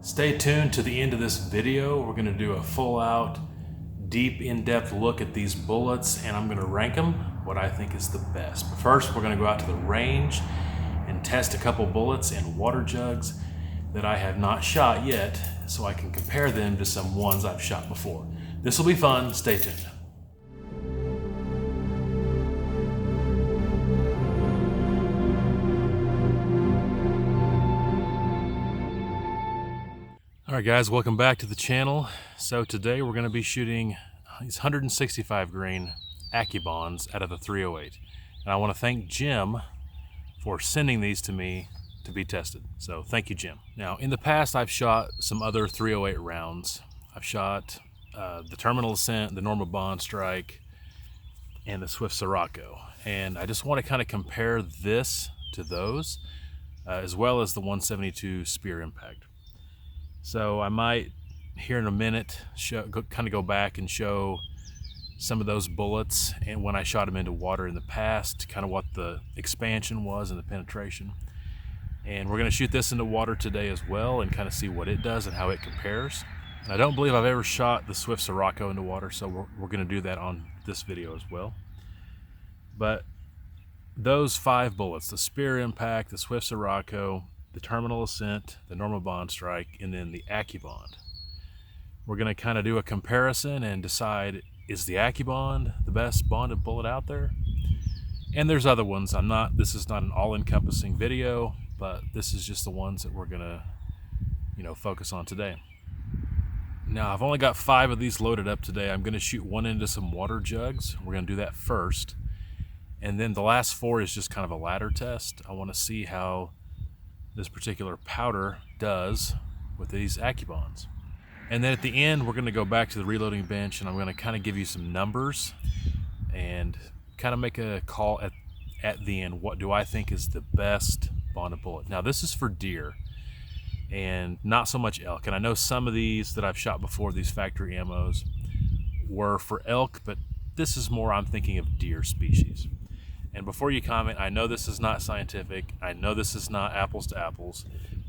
Stay tuned to the end of this video. We're going to do a full out, deep, in-depth look at these bullets, and I'm going to rank them what I think is the best. But first, we're going to go out to the range and test a couple bullets in water jugs that I have not shot yet, so I can compare them to some ones I've shot before. This will be fun. Stay tuned. Alright guys, welcome back to the channel. So today we're going to be shooting these 165 grain Accubonds out of the 308. And I want to thank Jim for sending these to me to be tested. So thank you, Jim. Now in the past I've shot some other 308 rounds. I've shot the Terminal Ascent, the Norma Bondstrike, and the Swift Scirocco. And I just want to kind of compare this to those, as well as the 172 Speer Impact. So I might, here in a minute, kind of go back and show some of those bullets and when I shot them into water in the past, kind of what the expansion was and the penetration. And we're going to shoot this into water today as well and kind of see what it does and how it compares. And I don't believe I've ever shot the Swift Scirocco into water, so we're going to do that on this video as well. But those 5 bullets, the Speer Impact, the Swift Scirocco, the Terminal Ascent, the Norma Bondstrike, and then the Accubond. We're going to kind of do a comparison and decide, is the Accubond the best bonded bullet out there? And there's other ones. This is not an all-encompassing video, but this is just the ones that we're going to, focus on today. Now, I've only got 5 of these loaded up today. I'm going to shoot one into some water jugs. We're going to do that first. And then the last 4 is just kind of a ladder test. I want to see how this particular powder does with these Accubonds. And then at the end, we're going to go back to the reloading bench and I'm going to kind of give you some numbers and kind of make a call at the end. What do I think is the best bonded bullet? Now this is for deer and not so much elk. And I know some of these that I've shot before, these factory ammos, were for elk, but this is more, I'm thinking of deer species. And before you comment, I know this is not scientific. I know this is not apples to apples.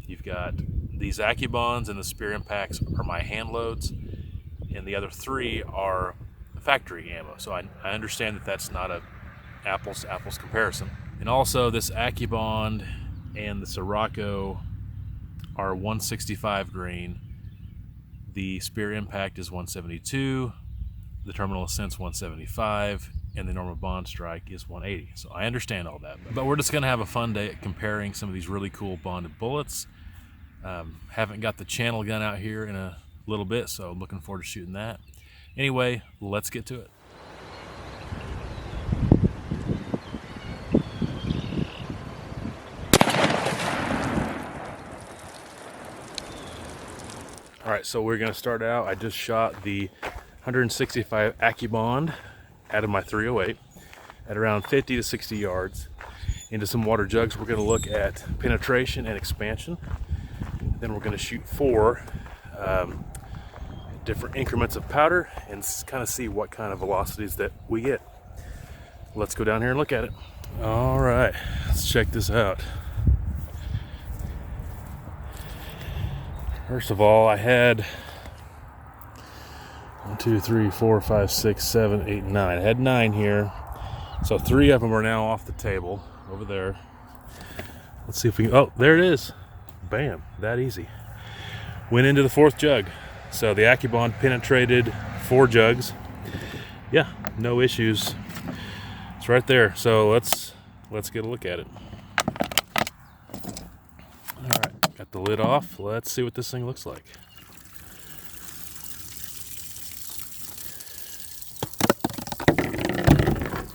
You've got these Accubonds and the Speer Impacts are my hand loads, and the other 3 are factory ammo. So I understand that that's not a apples to apples comparison. And also this Accubond and the Scirocco are 165 grain. The Speer Impact is 172. The Terminal Ascent's 175. And the Norma Bondstrike is 180. So I understand all that. But we're just going to have a fun day at comparing some of these really cool bonded bullets. Haven't got the channel gun out here in a little bit, so I'm looking forward to shooting that. Anyway, let's get to it. All right, so we're going to start out. I just shot the 165 Accubond out of my 308 at around 50 to 60 yards into some water jugs. We're going to look at penetration and expansion. Then we're going to shoot 4 different increments of powder and kind of see what kind of velocities that we get. Let's go down here and look at it. All right, let's check this out. First of all, I had 1, 2, 3, 4, 5, 6, 7, 8, 9. I had 9 here. So 3 of them are now off the table over there. Let's see if we can, oh, there it is. Bam, that easy. Went into the 4th jug. So the Accubond penetrated 4 jugs. Yeah, no issues. It's right there. So let's get a look at it. All right, got the lid off. Let's see what this thing looks like.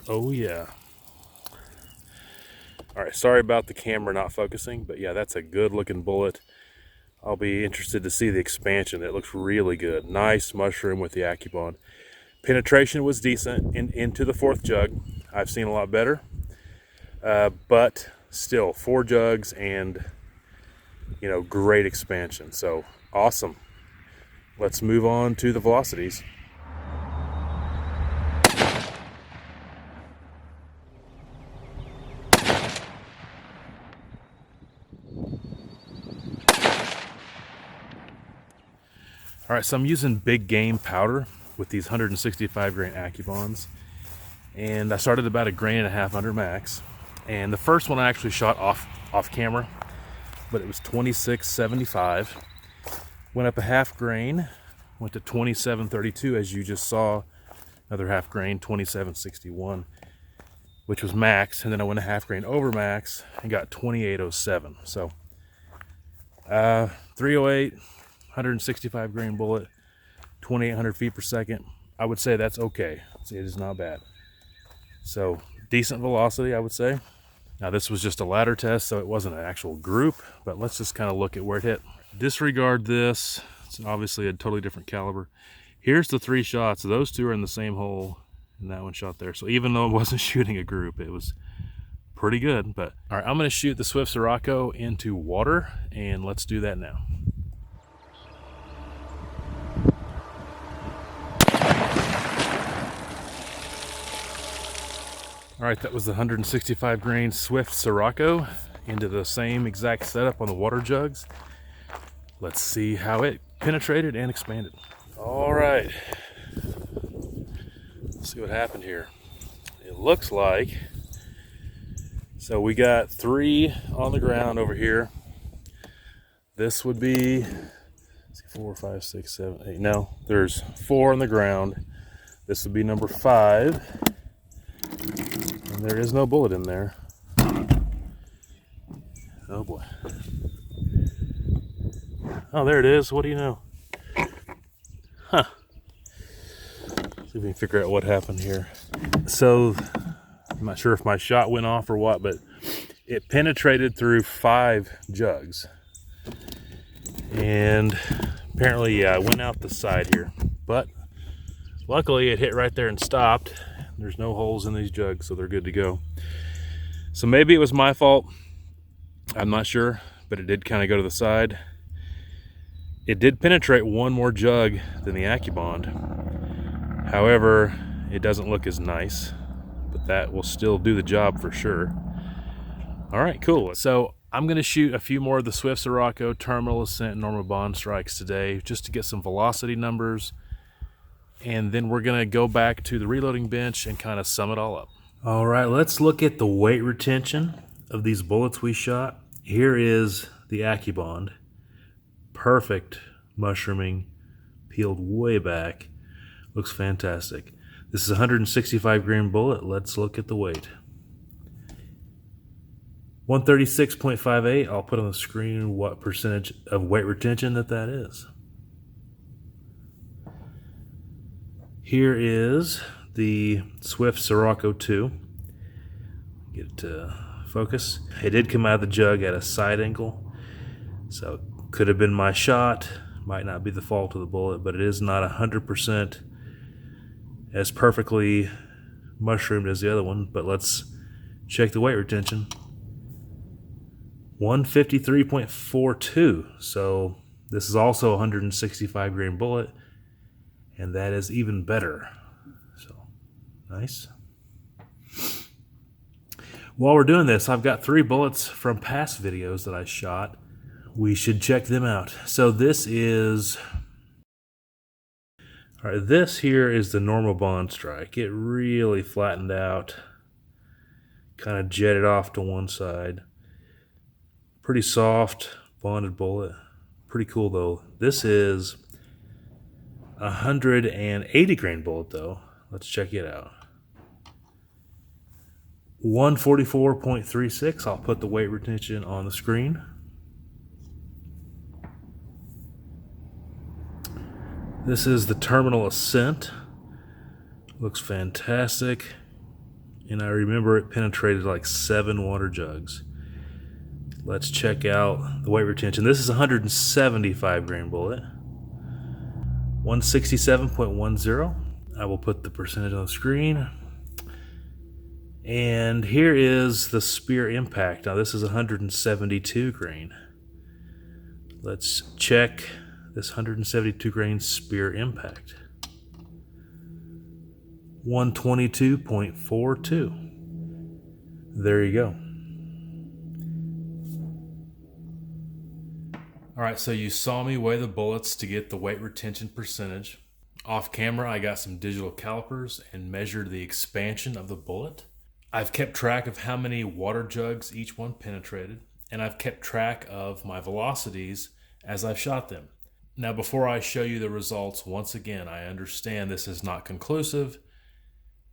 Oh yeah. All right, sorry about the camera not focusing, but yeah, that's a good looking bullet. I'll be interested to see the expansion. It looks really good. Nice mushroom with the Accubond. Penetration was decent into the 4th jug. I've seen a lot better, but still 4 jugs and great expansion. So awesome. Let's move on to the velocities. All right, so I'm using big game powder with these 165 grain Accubonds, and I started about 1.5 grains under max. And the first one I actually shot off camera, but it was 26.75. Went up 0.5 grain, went to 27.32 as you just saw. Another 0.5 grain, 27.61, which was max, and then I went 0.5 grain over max and got 28.07. So 308, 165 grain bullet, 2,800 feet per second. I would say that's okay. It is not bad. So decent velocity, I would say. Now this was just a ladder test, so it wasn't an actual group, but let's just kind of look at where it hit. Disregard this. It's obviously a totally different caliber. Here's the 3 shots. Those 2 are in the same hole, and that one shot there. So even though it wasn't shooting a group, it was pretty good. But all right, I'm going to shoot the Swift Scirocco into water, and let's do that now. All right, that was the 165 grain Swift Scirocco into the same exact setup on the water jugs. Let's see how it penetrated and expanded. All right, let's see what happened here. It looks like, so we got 3 on the ground over here. This would be 4, 5, 6, 7, 8. No, there's 4 on the ground. This would be number 5. And there is no bullet in there. Oh boy. Oh, there it is. What do you know? Huh. See if we can figure out what happened here. So, I'm not sure if my shot went off or what, but it penetrated through 5 jugs. And apparently, yeah, it went out the side here. But luckily, it hit right there and stopped. There's no holes in these jugs, so they're good to go. So maybe it was my fault. I'm not sure, but it did kind of go to the side. It did penetrate 1 more jug than the Accubond. However, it doesn't look as nice, but that will still do the job for sure. All right, cool. So I'm going to shoot a few more of the Swift Scirocco, Terminal Ascent, Norma Bondstrikes today, just to get some velocity numbers. And then we're going to go back to the reloading bench and kind of sum it all up. All right, let's look at the weight retention of these bullets we shot. Here is the Accubond. Perfect mushrooming, peeled way back. Looks fantastic. This is a 165 grain bullet. Let's look at the weight. 136.58. I'll put on the screen what percentage of weight retention that is. Here is the Swift Scirocco 2. Get it to focus. It did come out of the jug at a side angle, so it could have been my shot. Might not be the fault of the bullet, but it is not 100% as perfectly mushroomed as the other one. But let's check the weight retention. 153.42. So this is also a 165 grain bullet, and that is even better. So nice. While we're doing this, I've got 3 bullets from past videos that I shot. We should check them out. So this is, all right, this here is the Norma Bondstrike. It really flattened out, kind of jetted off to one side. Pretty soft, bonded bullet. Pretty cool though. This is a 180 grain bullet though. Let's check it out. 144.36. I'll put the weight retention on the screen. This is the Terminal Ascent. Looks fantastic. And I remember it penetrated like 7 water jugs. Let's check out the weight retention. This is a 175 grain bullet. 167.10. I will put the percentage on the screen. And here is the Speer Impact. Now this is 172 grain. Let's check this 172 grain Speer Impact. 122.42. There you go. All right, so you saw me weigh the bullets to get the weight retention percentage. Off camera, I got some digital calipers and measured the expansion of the bullet. I've kept track of how many water jugs each one penetrated, and I've kept track of my velocities as I've shot them. Now, before I show you the results, once again, I understand this is not conclusive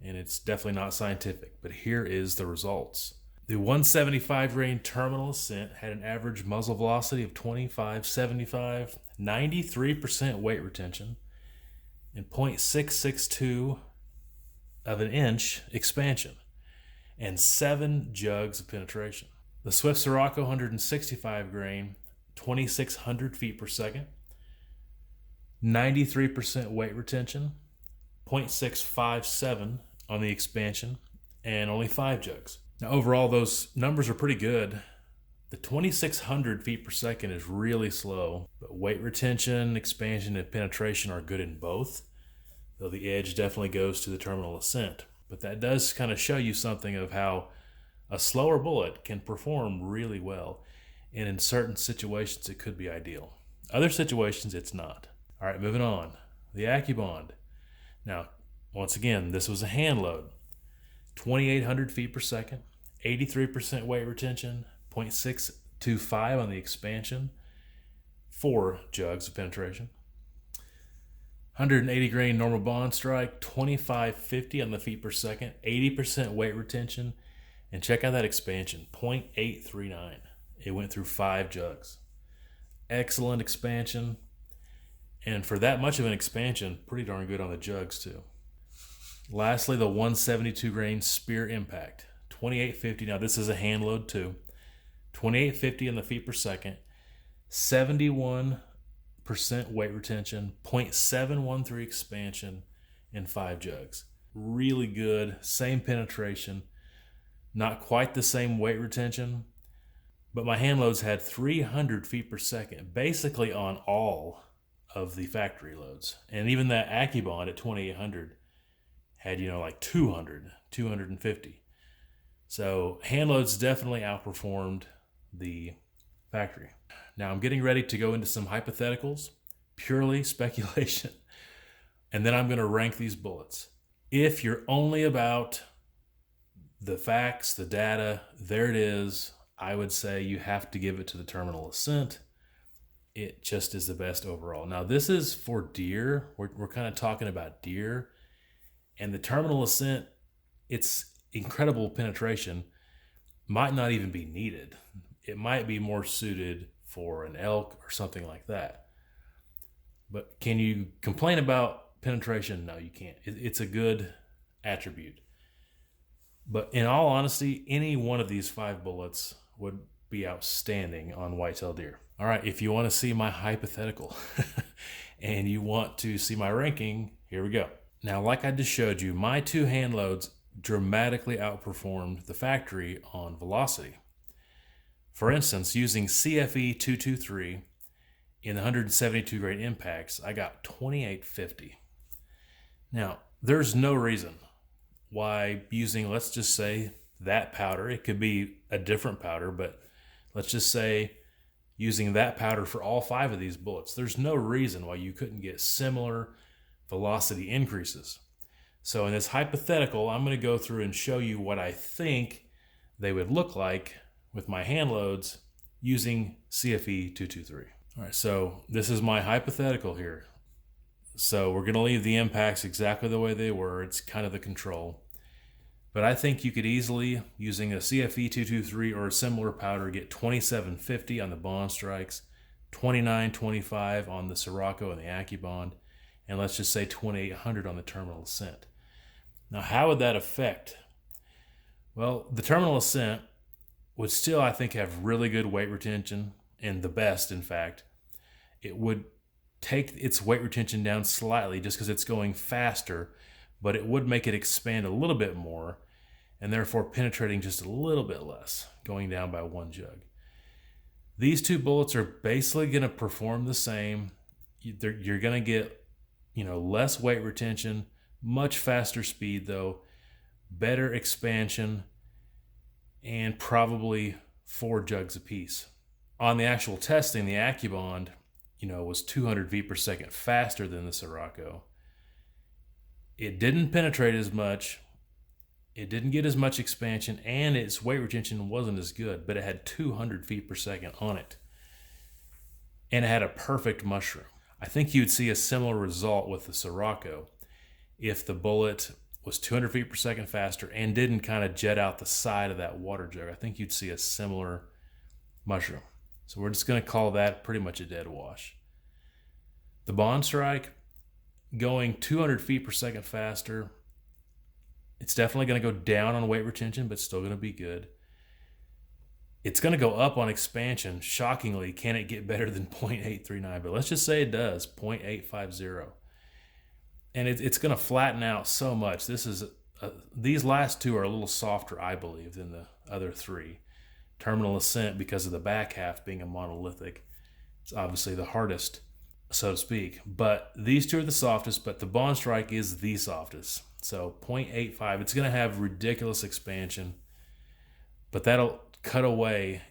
and it's definitely not scientific, but here is the results. The 175 grain Terminal Ascent had an average muzzle velocity of 25.75, 93% weight retention, and 0.662 of an inch expansion, and 7 jugs of penetration. The Swift Scirocco 165 grain, 2,600 feet per second, 93% weight retention, 0.657 on the expansion, and only 5 jugs. Now overall, those numbers are pretty good. The 2,600 feet per second is really slow, but weight retention, expansion, and penetration are good in both, though the edge definitely goes to the Terminal Ascent. But that does kind of show you something of how a slower bullet can perform really well, and in certain situations it could be ideal. Other situations it's not. All right, moving on. The Accubond. Now, once again, this was a hand load. 2,800 feet per second, 83% weight retention, 0.625 on the expansion, 4 jugs of penetration. 180 grain Norma Bondstrike, 2550 on the feet per second, 80% weight retention, and check out that expansion, 0.839. It went through 5 jugs. Excellent expansion, and for that much of an expansion, pretty darn good on the jugs too. Lastly, the 172 grain Speer Impact, 2850. Now this is a hand load too. 2850 on the feet per second, 71% weight retention, 0.713 expansion, and 5 jugs. Really good, same penetration, not quite the same weight retention, but my hand loads had 300 feet per second, basically on all of the factory loads. And even that Accubond at 2800 had, like 200, 250. So hand loads definitely outperformed the factory. Now I'm getting ready to go into some hypotheticals, purely speculation, and then I'm going to rank these bullets. If you're only about the facts, the data, there it is, I would say you have to give it to the Terminal Ascent. It just is the best overall. Now this is for deer. We're kind of talking about deer, and the Terminal Ascent, its incredible penetration might not even be needed. It might be more suited for an elk or something like that. But can you complain about penetration? No, you can't. It's a good attribute. But in all honesty, any one of these 5 bullets would be outstanding on whitetail deer. All right, if you want to see my hypothetical and you want to see my ranking, here we go. Now, like I just showed you, my 2 hand loads dramatically outperformed the factory on velocity. For instance, using CFE 223 in the 172 grain impacts, I got 2850. Now, there's no reason why using, let's just say, that powder, it could be a different powder, but let's just say using that powder for all 5 of these bullets, there's no reason why you couldn't get similar velocity increases. So in this hypothetical, I'm going to go through and show you what I think they would look like with my hand loads using CFE 223. All right, so this is my hypothetical here. So we're going to leave the impacts exactly the way they were. It's kind of the control. But I think you could easily, using a CFE 223 or a similar powder, get 2750 on the Bondstrikes, 2925 on the Scirocco and the Accubond, and let's just say 2800 on the Terminal Ascent. Now, how would that affect? Well, the Terminal Ascent would still, I think, have really good weight retention, and the best, in fact. It would take its weight retention down slightly just because it's going faster, but it would make it expand a little bit more, and therefore penetrating just a little bit less, going down by 1 jug. These 2 bullets are basically going to perform the same. You're going to get, less weight retention, much faster speed though, better expansion, and probably 4 jugs apiece. On the actual testing, the Accubond, was 200 feet per second faster than the Scirocco. It didn't penetrate as much. It didn't get as much expansion, and its weight retention wasn't as good, but it had 200 feet per second on it. And it had a perfect mushroom. I think you'd see a similar result with the Scirocco if the bullet was 200 feet per second faster and didn't kind of jet out the side of that water jug. I think you'd see a similar mushroom. So we're just going to call that pretty much a dead wash. The Bondstrike, going 200 feet per second faster, it's definitely going to go down on weight retention, but still going to be good. It's going to go up on expansion. Shockingly, can it get better than 0.839? But let's just say it does, 0.850. And it's going to flatten out so much. These last two are a little softer, I believe, than the other three. Terminal Ascent, because of the back half being a monolithic, it's obviously the hardest, so to speak. But these two are the softest, but the Bondstrike is the softest. So 0.85, it's going to have ridiculous expansion, but that'll cut away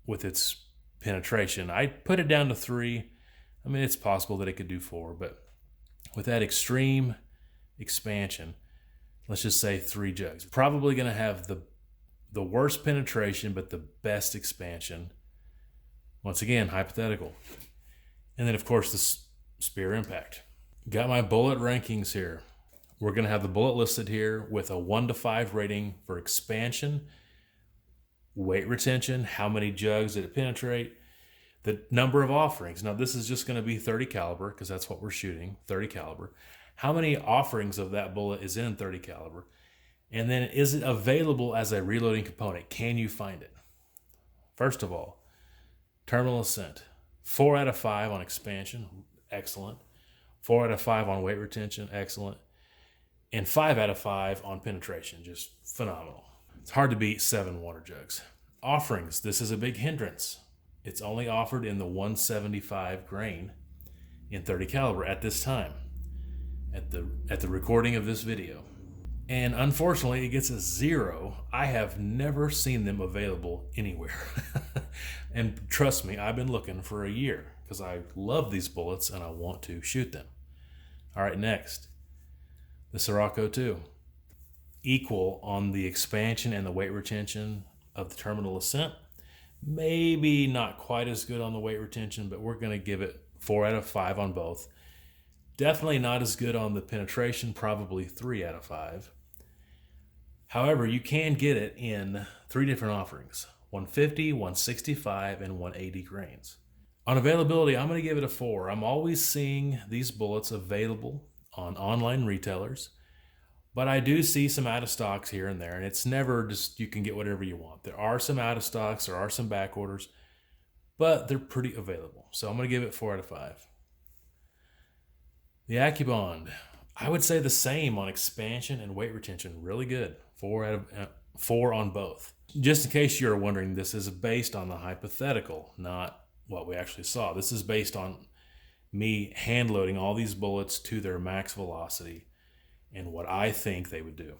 with its penetration. I put it down to 3. I mean, it's possible that it could do 4, but with that extreme expansion, let's just say 3 jugs. Probably going to have the worst penetration, but the best expansion. Once again, hypothetical. And then, of course, the Speer Impact. Got my bullet rankings here. We're going to have the bullet listed here with a 1 to 5 rating for expansion, weight retention, how many jugs did it penetrate, the number of offerings. Now, this is just going to be 30 caliber because that's what we're shooting, 30 caliber. How many offerings of that bullet is in 30 caliber? And then, is it available as a reloading component? Can you find it? First of all, Terminal Ascent. 4 out of 5 on expansion, excellent. 4 out of 5 on weight retention, excellent. And 5 out of 5 on penetration, just phenomenal. It's hard to beat 7 water jugs. Offerings, this is a big hindrance. It's only offered in the 175 grain in 30 caliber at this time, at the recording of this video. And unfortunately, it gets a 0. I have never seen them available anywhere. And trust me, I've been looking for a year because I love these bullets and I want to shoot them. All right, next, the Scirocco 2. Equal on the expansion and the weight retention of the Terminal Ascent. Maybe not quite as good on the weight retention, but we're going to give it 4 out of 5 on both. Definitely not as good on the penetration, probably 3 out of 5. However, you can get it in 3 different offerings, 150, 165, and 180 grains. On availability, I'm going to give it a 4. I'm always seeing these bullets available on online retailers, but I do see some out of stocks here and there, and it's never just you can get whatever you want. There are some out of stocks, there are some back orders, but they're pretty available. So I'm going to give it 4 out of 5. The Accubond, I would say the same on expansion and weight retention. Really good. 4 on both. Just in case you're wondering, this is based on the hypothetical, not what we actually saw. This is based on me hand loading all these bullets to their max velocity and what I think they would do.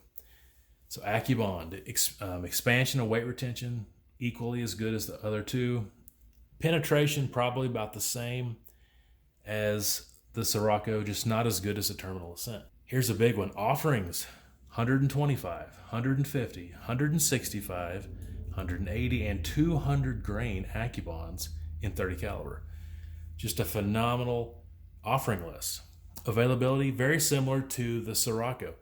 So Accubond, expansion and weight retention, equally as good as the other two. Penetration, probably about the same as the Scirocco, just not as good as the Terminal Ascent. Here's a big one. Offerings, 125, 150, 165, 180, and 200 grain Accubonds in 30 caliber. Just a phenomenal offering list. Availability, very similar to the Scirocco.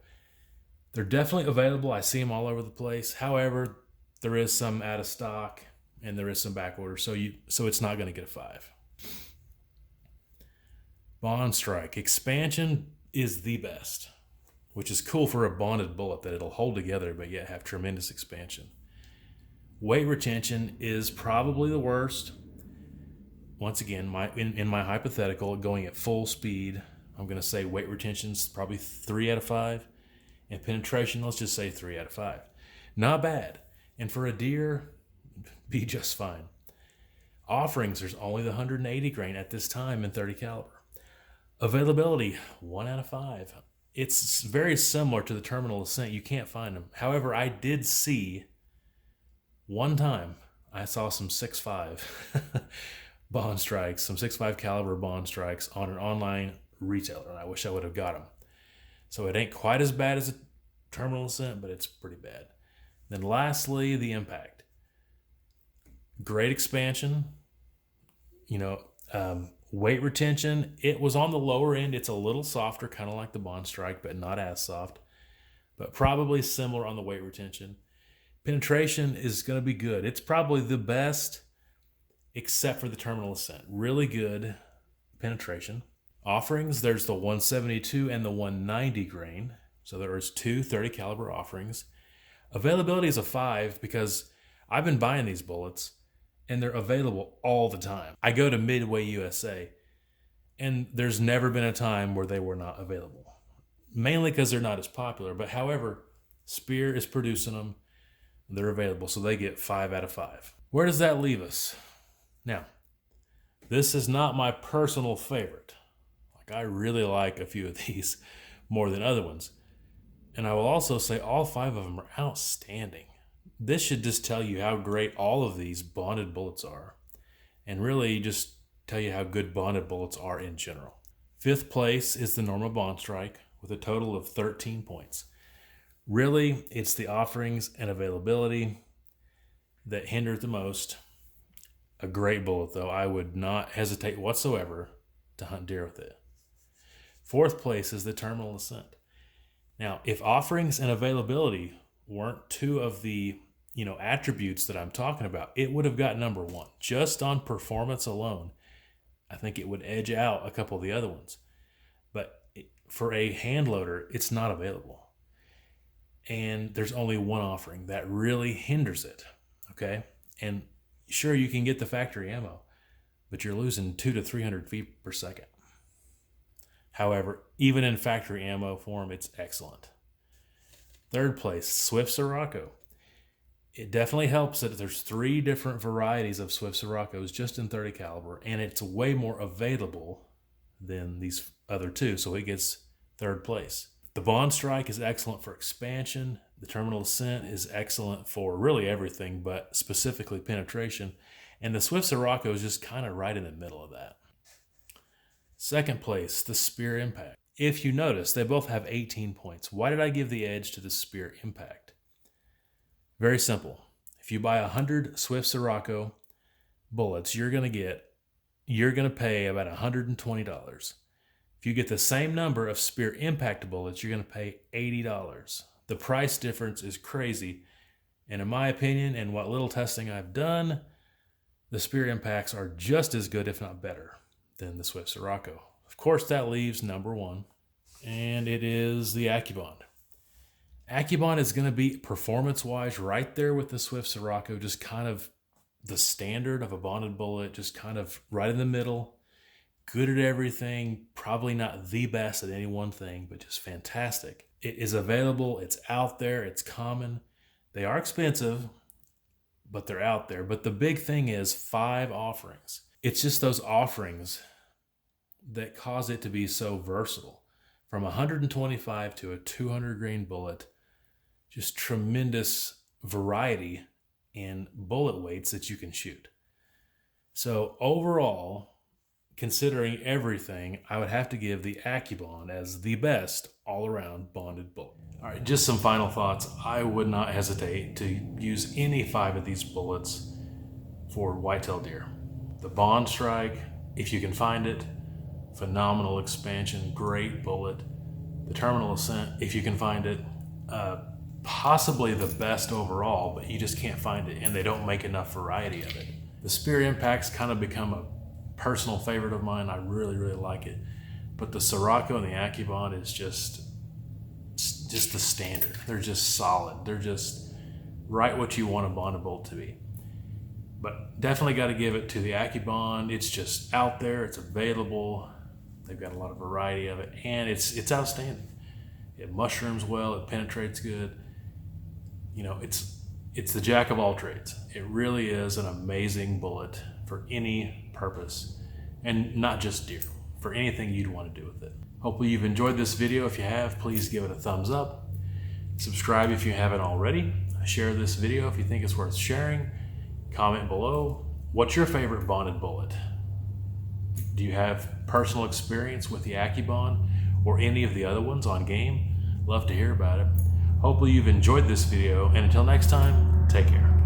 They're definitely available. I see them all over the place. However, there is some out of stock and there is some back order, so it's not going to get a 5. Bondstrike. Expansion is the best, which is cool for a bonded bullet that it'll hold together but yet have tremendous expansion. Weight retention is probably the worst. Once again, in my hypothetical, going at full speed, I'm going to say weight retention's probably 3 out of 5. And penetration, let's just say 3 out of 5. Not bad. And for a deer, be just fine. Offerings, there's only the 180 grain at this time in 30 caliber. Availability, 1 out of 5. It's very similar to the Terminal Ascent. You can't find them. However, I did see one time I saw some 6.5 Bondstrikes, some 6.5 caliber Bondstrikes on an online retailer, and I wish I would have got them. So it ain't quite as bad as a Terminal Ascent, but it's pretty bad. Then lastly, the Impact. Great expansion. Weight retention, it was on the lower end. It's a little softer, kind of like the Bondstrike, but not as soft. But probably similar on the weight retention. Penetration is going to be good. It's probably the best, except for the Terminal Ascent. Really good penetration. Offerings, there's the 172 and the 190 grain. So there's two 30 caliber offerings. Availability is a 5 because I've been buying these bullets and they're available all the time. I go to Midway USA and there's never been a time where they were not available. Mainly because they're not as popular, but however, Speer is producing them. They're available, so they get 5 out of 5. Where does that leave us? Now, this is not my personal favorite. I really like a few of these more than other ones. And I will also say all 5 of them are outstanding. This should just tell you how great all of these bonded bullets are. And really just tell you how good bonded bullets are in general. 5th place is the Norma Bondstrike with a total of 13 points. Really, it's the offerings and availability that hinder the most. A great bullet, though. I would not hesitate whatsoever to hunt deer with it. 4th place is the Terminal Ascent. Now, if offerings and availability weren't 2 of the attributes that I'm talking about, it would have got number 1. Just on performance alone, I think it would edge out a couple of the other ones. But for a hand loader, it's not available. And there's only 1 offering. That really hinders it, okay? And sure, you can get the factory ammo, but you're losing 200 to 300 feet per second. However, even in factory ammo form, it's excellent. 3rd place, Swift Scirocco. It definitely helps that there's 3 different varieties of Swift Siroccos just in 30 caliber, and it's way more available than these other 2, so it gets 3rd place. The Bondstrike is excellent for expansion. The Terminal Ascent is excellent for really everything, but specifically penetration. And the Swift Scirocco is just kind of right in the middle of that. 2nd place, the Speer Impact. If you notice, they both have 18 points. Why did I give the edge to the Speer Impact? Very simple. If you buy 100 Swift Scirocco bullets, you're going to pay about $120. If you get the same number of Speer Impact bullets, you're going to pay $80. The price difference is crazy. And in my opinion, and what little testing I've done, the Speer Impacts are just as good, if not better, than the Swift Scirocco. Of course, that leaves number 1, and it is the Accubond. Accubond is going to be, performance-wise, right there with the Swift Scirocco, just kind of the standard of a bonded bullet, just kind of right in the middle. Good at everything, probably not the best at any one thing, but just fantastic. It is available, it's out there, it's common. They are expensive, but they're out there. But the big thing is 5 offerings. It's just those offerings that cause it to be so versatile. From 125 to a 200 grain bullet, just tremendous variety in bullet weights that you can shoot. So overall, considering everything, I would have to give the Accubond as the best all-around bonded bullet. All right, just some final thoughts. I would not hesitate to use any 5 of these bullets for whitetail deer. The Bondstrike, if you can find it, phenomenal expansion, great bullet. The Terminal Ascent, if you can find it, possibly the best overall, but you just can't find it, and they don't make enough variety of it. The Speer Impact's kind of become a personal favorite of mine. I really, really like it. But the Scirocco and the Accubond is just the standard. They're just solid. They're just right what you want a bonded bolt to be. But definitely got to give it to the Accubond. It's just out there. It's available. They've got a lot of variety of it, and it's outstanding. It mushrooms well. It penetrates good. It's the jack of all trades. It really is an amazing bullet for any purpose, and not just deer, for anything you'd want to do with it. Hopefully you've enjoyed this video. If you have, please give it a thumbs up. Subscribe if you haven't already. Share this video if you think it's worth sharing. Comment below, what's your favorite bonded bullet? Do you have personal experience with the Accubond or any of the other ones on game? Love to hear about it. Hopefully you've enjoyed this video, and until next time, take care.